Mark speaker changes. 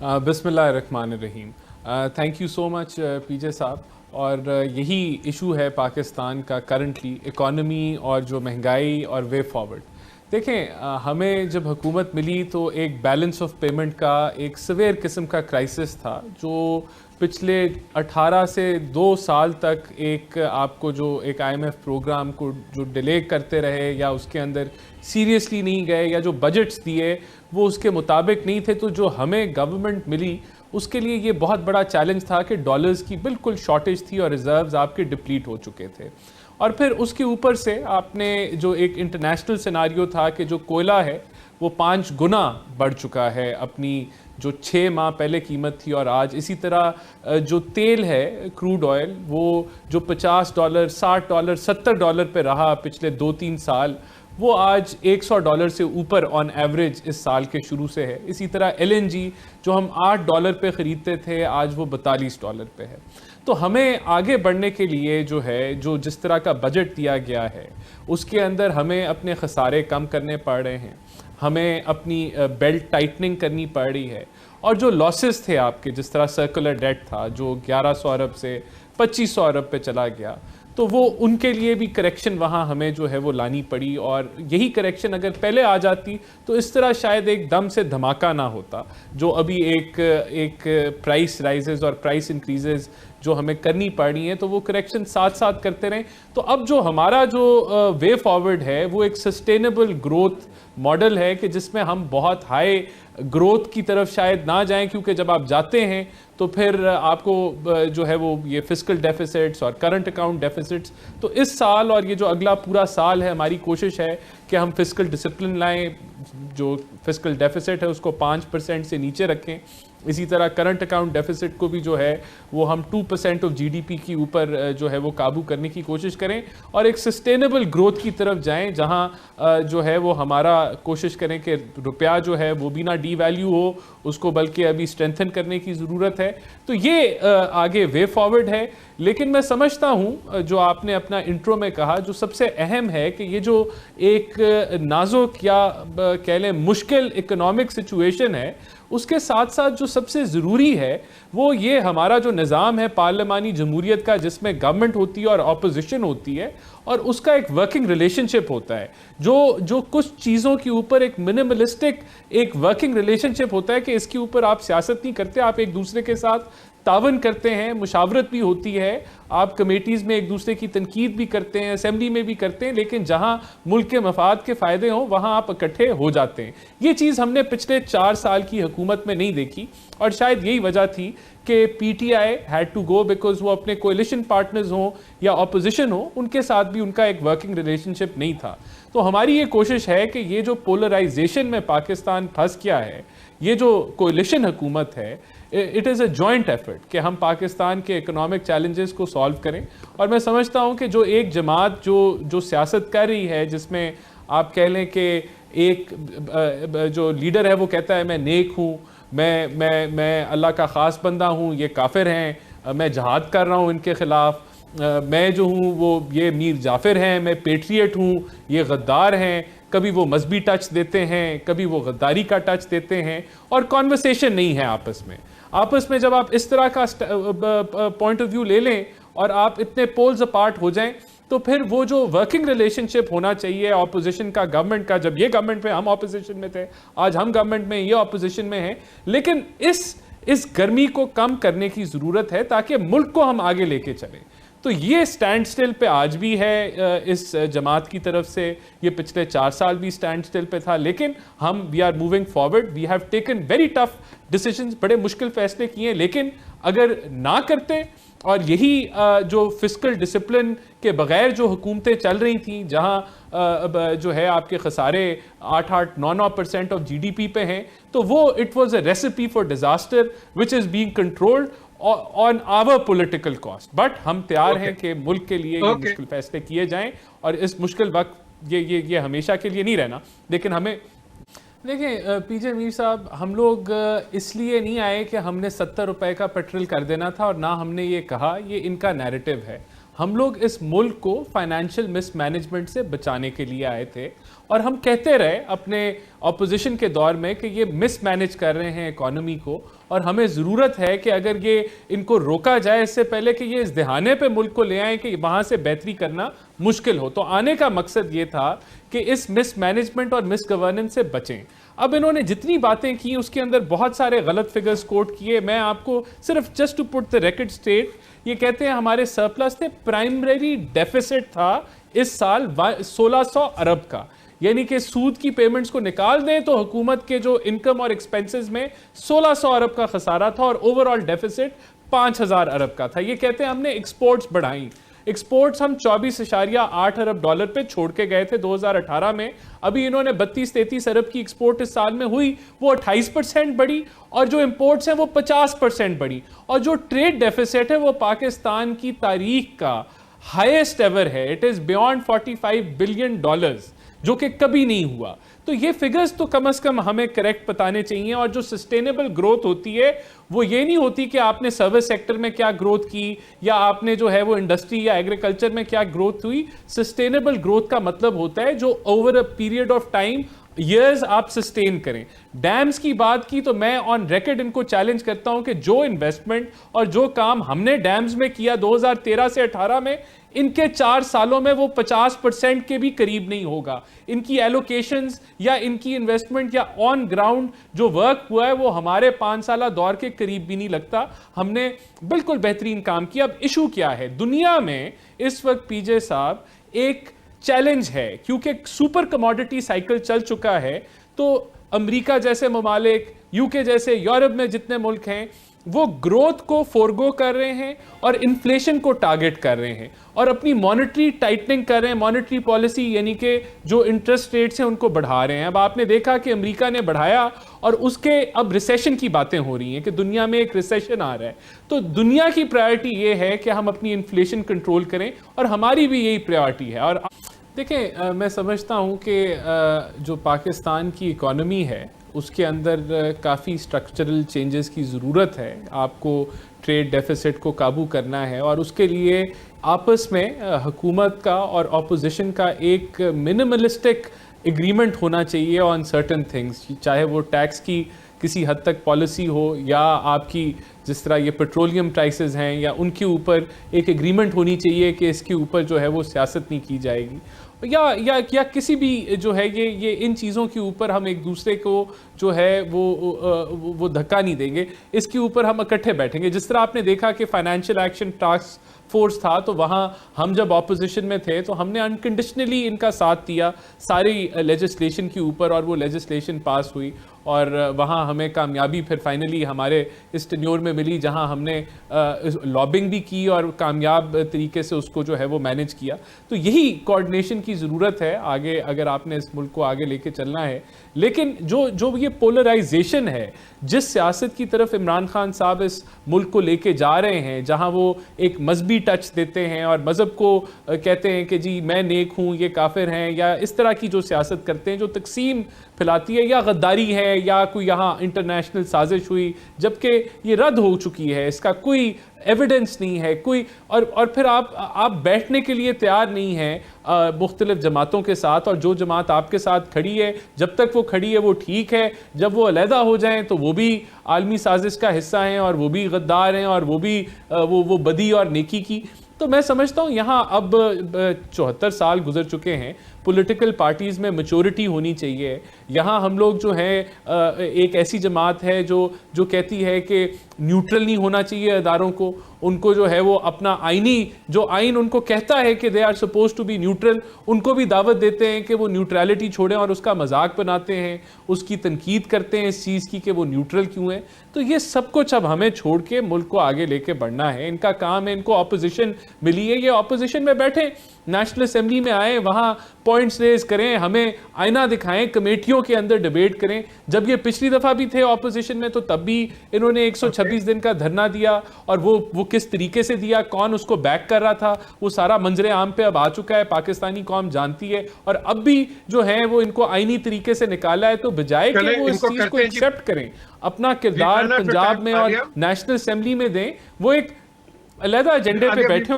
Speaker 1: बिस्मिल्लाहिर्रहमानिर्रहीम। Thank you so much पीजे साहब। और यही इशू है पाकिस्तान का करंटली, इकॉनमी और जो महंगाई और वे फॉरवर्ड। देखें, हमें जब हुकूमत मिली तो एक बैलेंस ऑफ पेमेंट का एक सवेयर किस्म का क्राइसिस था, जो पिछले 18 से 2 साल तक एक आपको जो एक आईएमएफ प्रोग्राम को जो डिले करते रहे या उसके अंदर सीरियसली नहीं गए या जो बजट्स दिए वो उसके मुताबिक नहीं थे, तो जो हमें गवर्नमेंट मिली उसके लिए ये बहुत बड़ा चैलेंज था कि डॉलर्स की बिल्कुल शॉर्टेज थी और रिजर्व्स आपके डिप्लीट हो चुके थे। और फिर उसके ऊपर से आपने जो एक इंटरनेशनल सिनारियो था कि जो कोयला है वो 5 गुना बढ़ चुका है अपनी जो 6 माह पहले कीमत थी, और आज इसी तरह जो तेल है क्रूड ऑयल वो जो $50, $60, $70 पे रहा पिछले 2-3 साल, वो आज $100 से ऊपर ऑन एवरेज इस साल के शुरू से है। इसी तरह एलएनजी जो हम $8 पे ख़रीदते थे आज वो $42 पे है। तो हमें आगे बढ़ने के लिए जो है, जो जिस तरह का बजट दिया गया है उसके अंदर हमें अपने खसारे कम करने पड़ रहे हैं, हमें अपनी बेल्ट टाइटनिंग करनी पड़ रही है, और जो लॉसेस थे आपके, जिस तरह सर्कुलर डेट था जो 1100 अरब से 2500 अरब पे चला गया, तो वो उनके लिए भी करेक्शन वहाँ हमें जो है वो लानी पड़ी। और यही करेक्शन अगर पहले आ जाती तो इस तरह शायद एक दम से धमाका ना होता, जो अभी एक प्राइस राइजेस और प्राइस इंक्रीजेस जो हमें करनी पड़ रही है, तो वो करेक्शन साथ साथ करते रहें। तो अब जो हमारा जो वे फॉरवर्ड है वो एक सस्टेनेबल ग्रोथ मॉडल है कि जिसमें हम बहुत हाई ग्रोथ की तरफ शायद ना जाएं, क्योंकि जब आप जाते हैं तो फिर आपको जो है वो ये फिस्कल डेफिसिट्स और करंट अकाउंट डेफिसिट्स, तो इस साल और ये जो अगला पूरा साल है हमारी कोशिश है कि हम फिस्कल डिसिप्लिन लाएं, जो फिस्कल डेफिसिट है उसको 5% से नीचे रखें। इसी तरह करंट अकाउंट डेफिसिट को भी जो है वो हम 2% ऑफ जीडीपी की ऊपर जो है वो काबू करने की कोशिश करें, और एक सस्टेनेबल ग्रोथ की तरफ जाएं जहां जो है वो हमारा कोशिश करें कि रुपया जो है वो भी ना डी वैल्यू हो, उसको बल्कि अभी स्ट्रेंथन करने की ज़रूरत है। तो ये आगे वे फॉरवर्ड है। लेकिन मैं समझता हूँ जो आपने अपना इंट्रो में कहा, जो सबसे अहम है कि ये जो एक नाजुक या कह लें मुश्किल इकोनॉमिक सिचुएशन है, उसके साथ साथ जो सबसे ज़रूरी है वो ये हमारा जो निज़ाम है पार्लिमानी जमहूरियत का, जिसमें गवर्नमेंट होती है और अपोजिशन होती है, और उसका एक वर्किंग रिलेशनशिप होता है, जो कुछ चीज़ों के ऊपर एक मिनिमलिस्टिक एक वर्किंग रिलेशनशिप होता है कि इसके ऊपर आप सियासत नहीं करते, आप एक दूसरे के साथ तावन करते हैं, मुशावरत भी होती है, आप कमेटीज़ में एक दूसरे की तनकीद भी करते हैं, असेंबली में भी करते हैं, लेकिन जहां मुल्क के मफाद के फ़ायदे हों वहां आप इकट्ठे हो जाते हैं। ये चीज़ हमने पिछले 4 साल की हुकूमत में नहीं देखी, और शायद यही वजह थी कि PTI had to go, because वो अपने कोलिशन पार्टनर्स हों या अपोजिशन हो, उनके साथ भी उनका एक वर्किंग रिलेशनशिप नहीं था। तो हमारी ये कोशिश है कि ये जो पोलराइजेशन में पाकिस्तान फंस गया है, ये जो कोलिशन हुकूमत है, it is a joint effort कि हम पाकिस्तान के इकोनॉमिक चैलेंजेस को सॉल्व करें। और मैं समझता हूँ कि जो एक जमात जो सियासत कर रही है, जिसमें आप कह लें कि एक जो लीडर है वो कहता है मैं नेक हूँ, मैं अल्लाह का ख़ास बंदा हूँ, ये काफिर हैं, मैं जहाद कर रहा हूँ इनके ख़िलाफ़, मैं जो हूँ वो ये मीर जाफिर हैं, मैं पेट्रियट हूँ, ये गद्दार हैं। कभी वो मजहबी टच देते हैं, कभी वो गद्दारी का टच देते हैं, और कॉन्वर्सेशन नहीं है आपस में जब आप इस तरह का पॉइंट ऑफ व्यू ले लें और आप इतने पोल्स अपार्ट हो जाएं, तो फिर वो जो वर्किंग रिलेशनशिप होना चाहिए ऑपोजिशन का गवर्नमेंट का, जब ये गवर्नमेंट में हम ऑपोजिशन में थे, आज हम गवर्नमेंट में ये ऑपोजिशन में हैं, लेकिन इस गर्मी को कम करने की ज़रूरत है ताकि मुल्क को हम आगे लेके चलें। तो ये स्टैंड स्टिल पे आज भी है इस जमात की तरफ से, ये पिछले 4 साल भी स्टैंड स्टिल पे था, लेकिन हम we are moving forward, we have taken very tough decisions, बड़े मुश्किल फैसले किए, लेकिन अगर ना करते और यही जो फिस्कल डिसिप्लिन के बगैर जो हुकूमतें चल रही थी, जहां जो है आपके खसारे 8-9% ऑफ जीडीपी पे हैं, तो वो it was a recipe for disaster which is being controlled on our political cost. But हम तैयार हैं कि मुल्क के लिए ये मुश्किल फैसले किए जाएं, और इस मुश्किल वक्त ये हमेशा के लिए नहीं रहना। लेकिन हमें देखें पीजे मीर साहब, हम लोग इसलिए नहीं आए कि हमने 70 रुपए का पेट्रोल कर देना था, और ना हमने ये कहा, ये इनका नैरेटिव है। हम लोग इस मुल्क को फाइनेंशियल मिसमैनेजमेंट से बचाने के लिए आए थे और हम कहते रहे अपने ऑपोजिशन के दौर में कि ये मिसमैनेज कर रहे हैं इकोनॉमी को और हमें ज़रूरत है कि अगर ये इनको रोका जाए इससे पहले कि ये इस दहाने पे मुल्क को ले आए कि वहाँ से बेहतरी करना मुश्किल हो। तो आने का मकसद ये था कि इस मिसमैनेजमेंट और मिसगवर्नेंस से बचें। अब इन्होंने जितनी बातें की उसके अंदर बहुत सारे गलत फिगर्स कोट किए। मैं आपको सिर्फ just to put the record straight, ये कहते हैं हमारे सरप्लस थे, प्राइमरी डेफिसिट था इस साल 1600 अरब का, यानी कि सूद की पेमेंट्स को निकाल दें तो हुकूमत के जो इनकम और एक्सपेंसेस में 1600 अरब का खसारा था और ओवरऑल डेफिसिट 5000 अरब का था। ये कहते हैं हमने एक्सपोर्ट्स बढ़ाई। एक्सपोर्ट्स हम 24.8 अरब डॉलर पे छोड़ के गए थे 2018 में। अभी इन्होंने 32-33 अरब की एक्सपोर्ट इस साल में हुई, वो 28% बढ़ी, और जो इंपोर्ट्स हैं वो 50% बढ़ी, और जो ट्रेड डेफिसिट है वो पाकिस्तान की तारीख का हाईएस्ट एवर है। It is beyond 45 billion dollars, जो कि कभी नहीं हुआ। तो ये फिगर्स तो कम से कम हमें करेक्ट बताने चाहिए। और जो सस्टेनेबल ग्रोथ होती है वो ये नहीं होती कि आपने सर्विस सेक्टर में क्या ग्रोथ की या आपने जो है वो इंडस्ट्री या एग्रीकल्चर में क्या ग्रोथ हुई। सस्टेनेबल ग्रोथ का मतलब होता है जो over a period of time years आप सस्टेन करें। डैम्स की बात की तो मैं ऑन रिकॉर्ड इनको चैलेंज करता हूं कि जो इन्वेस्टमेंट और जो काम हमने डैम्स में किया 2013 से 18 में, इनके 4 सालों में वो 50% के भी करीब नहीं होगा। इनकी एलोकेशंस या इनकी इन्वेस्टमेंट या ऑन ग्राउंड जो वर्क हुआ है वो हमारे 5 साल दौर के करीब भी नहीं लगता। हमने बिल्कुल बेहतरीन काम किया। अब इशू क्या है दुनिया में इस वक्त पीजे साहब? एक चैलेंज है क्योंकि सुपर कमोडिटी साइकिल चल चुका है। तो अमेरिका जैसे ममालिक, यूके जैसे, यूरोप में जितने मुल्क हैं वो ग्रोथ को फोरगो कर रहे हैं और इन्फ्लेशन को टारगेट कर रहे हैं और अपनी मॉनेटरी टाइटनिंग कर रहे हैं। मॉनेटरी पॉलिसी यानी कि जो इंटरेस्ट रेट्स हैं उनको बढ़ा रहे हैं। अब आपने देखा कि अमेरिका ने बढ़ाया और उसके अब रिसेशन की बातें हो रही हैं कि दुनिया में एक रिसेशन आ रहा है। तो दुनिया की प्रायोरिटी ये है कि हम अपनी इन्फ्लेशन कंट्रोल करें और हमारी भी यही प्रायोरिटी है। और देखें, मैं समझता हूँ कि जो पाकिस्तान की इकॉनमी है उसके अंदर काफ़ी स्ट्रक्चरल चेंजेस की ज़रूरत है। आपको ट्रेड डेफिसिट को काबू करना है और उसके लिए आपस में हुकूमत का और ऑपोजिशन का एक मिनिमलिस्टिक एग्रीमेंट होना चाहिए ऑन सर्टन थिंग्स, चाहे वो टैक्स की किसी हद तक पॉलिसी हो या आपकी जिस तरह ये पेट्रोलियम प्राइसेस हैं या उनके ऊपर एक एग्रीमेंट होनी चाहिए कि इसके ऊपर जो है वो सियासत नहीं की जाएगी या किसी भी जो है ये इन चीज़ों के ऊपर हम एक दूसरे को जो है वो धक्का नहीं देंगे। इसके ऊपर हम इकट्ठे बैठेंगे। जिस तरह आपने देखा कि फाइनेंशियल एक्शन टास्क फोर्स था तो वहाँ हम जब ऑपोजिशन में थे तो हमने अनकंडीशनली इनका साथ दिया सारी लेजिस्लेशन के ऊपर और वो लेजिस्लेशन पास हुई और वहाँ हमें कामयाबी फिर फाइनली हमारे इस टेन्योर में मिली जहाँ हमने लॉबिंग भी की और कामयाब तरीके से उसको जो है वो मैनेज किया। तो यही कोऑर्डिनेशन की ज़रूरत है आगे अगर आपने इस मुल्क को आगे लेके चलना है। लेकिन जो ये पोलराइजेशन है जिस सियासत की तरफ इमरान खान साहब इस मुल्क को लेके जा रहे हैं, जहाँ वो एक मजहबी टच देते हैं और मज़हब को कहते हैं कि जी मैं नेक हूँ ये काफिर हैं, या इस तरह की जो सियासत करते हैं जो तकसीम फैलाती है या गद्दारी है या कोई यहाँ इंटरनेशनल साजिश हुई, जबकि ये रद्द हो चुकी है, इसका कोई एविडेंस नहीं है कोई। और फिर आप बैठने के लिए तैयार नहीं हैं मुख्तलिफ जमातों के साथ, और जो जमात आपके साथ खड़ी है जब तक वो खड़ी है वो ठीक है, जब वो अलहदा हो जाएं तो वो भी आलमी साजिश का हिस्सा हैं और वो भी गद्दार हैं और वो भी वो बदी और नेकी की। तो मैं समझता हूँ यहाँ अब 74 साल गुजर चुके हैं, पॉलिटिकल पार्टीज़ में मैच्योरिटी होनी चाहिए। यहाँ हम लोग जो हैं एक ऐसी जमात है जो कहती है कि न्यूट्रल नहीं होना चाहिए अदारों को, उनको जो है वो अपना आईनी जो आइन उनको कहता है कि they are suppose to be neutral, उनको भी दावत देते हैं कि वो न्यूट्रलिटी छोड़ें और उसका मजाक बनाते हैं, उसकी तनकीद करते हैं इस चीज़ की कि वो न्यूट्रल क्यों है। तो ये सब कुछ अब हमें छोड़ के मुल्क को आगे लेके बढ़ना है। इनका काम है, इनको अपोजिशन मिली है, ये अपोजिशन में बैठे, नेशनल असेंबली में आए, वहाँ पॉइंट्स रेज करें, हमें आईना दिखाएं, कमेटियों के अंदर डिबेट करें। जब ये पिछली दफ़ा भी थे ऑपोजिशन में तो तब भी इन्होंने 126 दिन का धरना दिया और वो किस तरीके से दिया, कौन उसको बैक कर रहा था, वो सारा मंजरे आम पे अब आ चुका है, पाकिस्तानी कौम जानती है। और अब भी जो है वो इनको आईनी तरीके से निकाला है, तो बजाय कि वो इस चीज़ को एक्सेप्ट करें, अपना किरदार पंजाब में और नेशनल असेंबली में दें, वो एक अलग एजेंडे पे बैठे